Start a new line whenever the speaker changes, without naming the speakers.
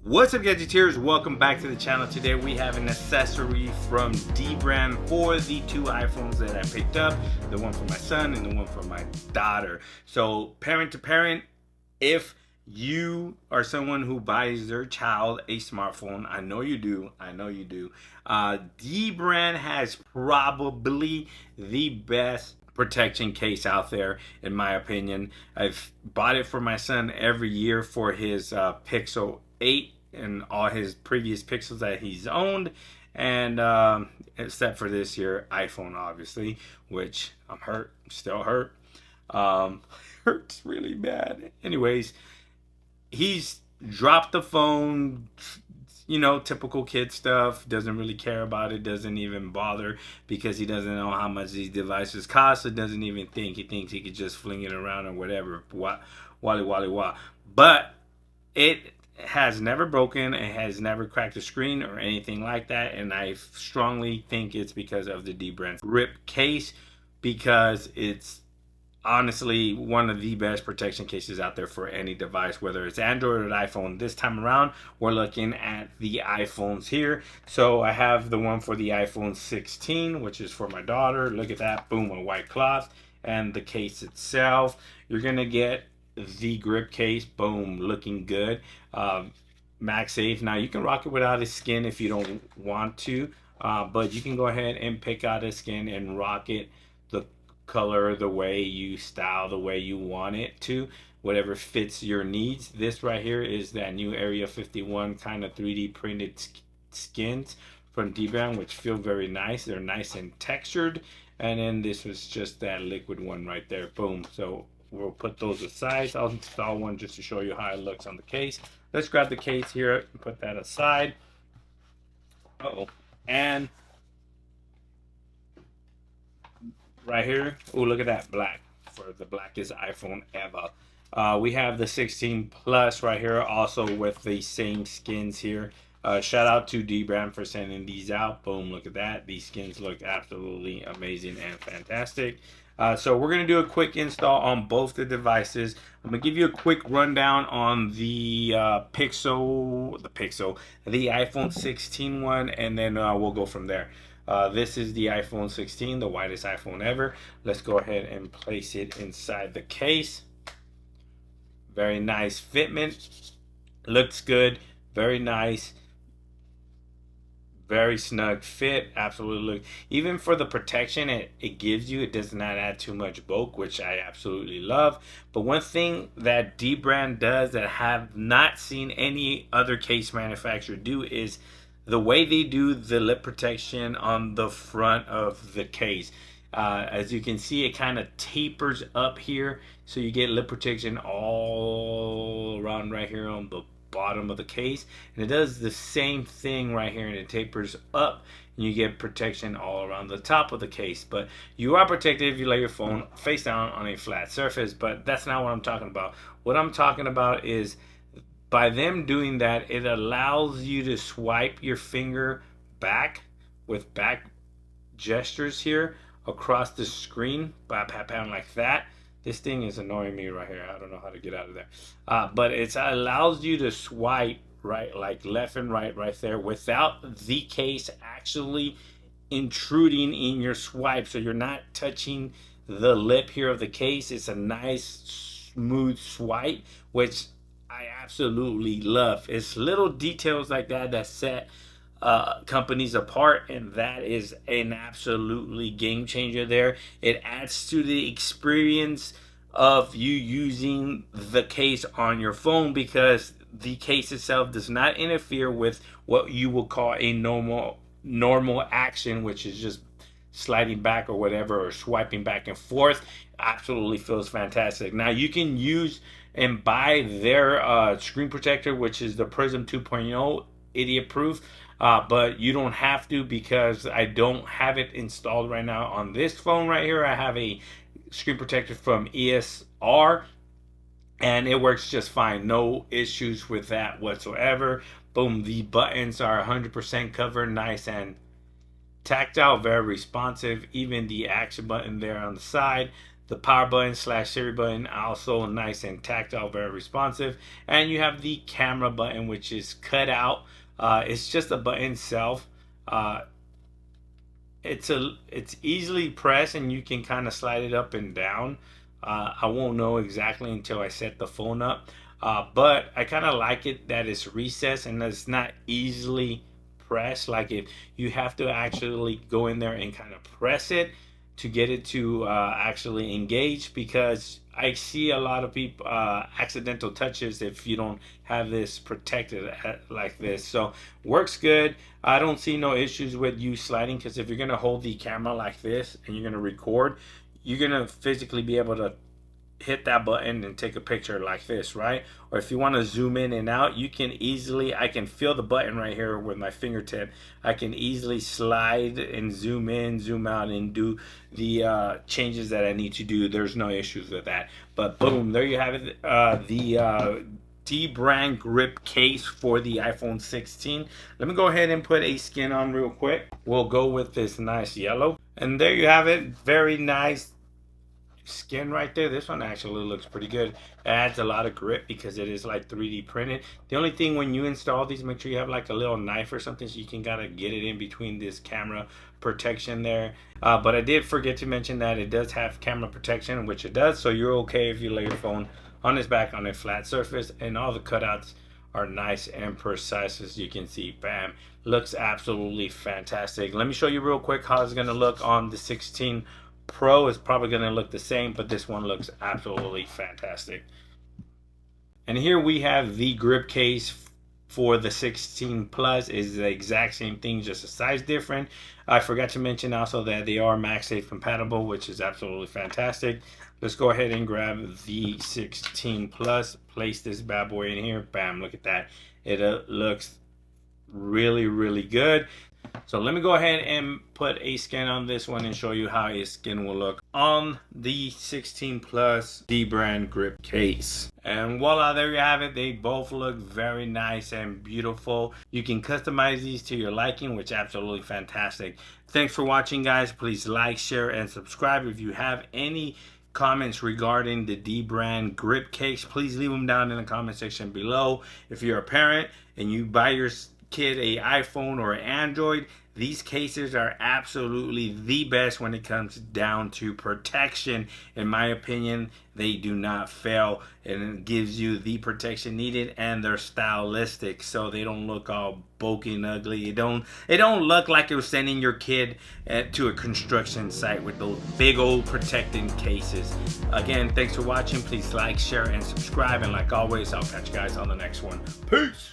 What's up, gadgeteers? Welcome back to the channel. Today we have an accessory from Dbrand for the two iPhones that I picked up, the one for my son and the one for my daughter. So parent to parent, if you are someone who buys their child a smartphone, I know you do, Dbrand has probably the best protection case out there, in my opinion. I've bought it for my son every year for his Pixel 8 and all his previous Pixels that he's owned, and except for this year iPhone, obviously, which I'm still hurt. Hurts really bad. Anyways, he's dropped the phone, typical kid stuff, doesn't really care about it, doesn't even bother because he doesn't know how much these devices cost, so doesn't even think. He thinks he could just fling it around or whatever, wah. But it has never broken, it has never cracked a screen or anything like that, and I strongly think it's because of the Dbrand grip case, because it's honestly one of the best protection cases out there for any device, whether it's Android or iPhone. This time around we're looking at the iPhones here. So I have the one for the iPhone 16, which is for my daughter. Look at that, boom, a white cloth. And the case itself, you're gonna get the grip case, boom, looking good. MagSafe. Now you can rock it without a skin if you don't want to, but you can go ahead and pick out a skin and rock it the color, the way you style, the way you want it to, whatever fits your needs. This right here is that new Area 51 kind of 3D printed skins from Dbrand, which feel very nice. They're nice and textured. And then this was just that liquid one right there, boom. So we'll put those aside. I'll install one just to show you how it looks on the case. Let's grab the case here and put that aside. And right here, oh, look at that, black, for the blackest iPhone ever. We have the 16 Plus right here, also with the same skins here. Shout out to Dbrand for sending these out. Boom, look at that. These skins look absolutely amazing and fantastic. So we're going to do a quick install on both the devices. I'm going to give you a quick rundown on the the iPhone 16 one, and then we'll go from there. This is the iPhone 16, the whitest iPhone ever. Let's go ahead and place it inside the case. Very nice fitment. Looks good. Very nice. Very snug fit. Absolutely. Even for the protection it gives you, it does not add too much bulk, which I absolutely love. But one thing that Dbrand does that I have not seen any other case manufacturer do is the way they do the lip protection on the front of the case. As you can see, it kind of tapers up here, so you get lip protection all around right here on the bottom of the case, and it does the same thing right here, and it tapers up and you get protection all around the top of the case. But you are protected if you lay your phone face down on a flat surface, but that's not what I'm talking about. What I'm talking about is by them doing that, it allows you to swipe your finger back with back gestures here across the screen, like that. This thing is annoying me right here. I don't know how to get out of there. But it allows you to swipe right, like left and right there, without the case actually intruding in your swipe. So you're not touching the lip here of the case. It's a nice smooth swipe, which I absolutely love. It's little details like that that set companies apart, and that is an absolutely game changer there. It adds to the experience of you using the case on your phone, because the case itself does not interfere with what you will call a normal action, which is just sliding back or whatever, or swiping back and forth. Absolutely feels fantastic. Now you can use and buy their screen protector, which is the Prism 2.0 idiot proof. But you don't have to, because I don't have it installed right now on this phone right here. I have a screen protector from ESR, and it works just fine. No issues with that whatsoever. Boom, the buttons are 100% covered, nice and tactile, very responsive. Even the action button there on the side, The power button / Siri button also nice and tactile, very responsive. And you have the camera button, which is cut out. It's just a button itself. It's easily pressed, and you can kind of slide it up and down. I won't know exactly until I set the phone up. But I kind of like it that it's recessed and it's not easily pressed. Like, if you have to actually go in there and kind of press it to get it to actually engage, because I see a lot of people accidental touches if you don't have this protected like this. So works good. I don't see no issues with you sliding, because if you're gonna hold the camera like this and you're gonna record, you're gonna physically be able to hit that button and take a picture like this, right? Or if you want to zoom in and out, you can easily, I can feel the button right here with my fingertip. I can easily slide and zoom in, zoom out, and do the changes that I need to do. There's no issues with that. But boom, there you have it. The Dbrand grip case for the iPhone 16. Let me go ahead and put a skin on real quick. We'll go with this nice yellow. And there you have it. Very nice skin right there. This one actually looks pretty good. It adds a lot of grip because it is like 3D printed. The only thing, when you install these, make sure you have like a little knife or something so you can gotta get it in between this camera protection there. But I did forget to mention that it does have camera protection, which it does, so you're okay if you lay your phone on its back on a flat surface. And all the cutouts are nice and precise, as you can see. Bam, looks absolutely fantastic. Let me show you real quick how it's gonna look on the 16 Pro. Is probably going to look the same, but this one looks absolutely fantastic. And here we have the grip case for the 16 Plus. Is the exact same thing, just a size different. I forgot to mention also that they are MagSafe compatible, which is absolutely fantastic. Let's go ahead and grab the 16 Plus, place this bad boy in here. Bam, look at that. It looks really, really good. So let me go ahead and put a skin on this one and show you how a skin will look on the 16 Plus Dbrand grip case. And voila, there you have it. They both look very nice and beautiful. You can customize these to your liking, which is absolutely fantastic. Thanks for watching, guys. Please like, share, and subscribe. If you have any comments regarding the Dbrand grip case, please leave them down in the comment section below. If you're a parent and you buy your kid a iPhone or an Android, these cases are absolutely the best when it comes down to protection. In my opinion, they do not fail, and it gives you the protection needed, and they're stylistic, so they don't look all bulky and ugly. It don't look like you're sending your kid to a construction site with those big old protecting cases. Again, thanks for watching. Please like, share, and subscribe, and like always, I'll catch you guys on the next one. Peace.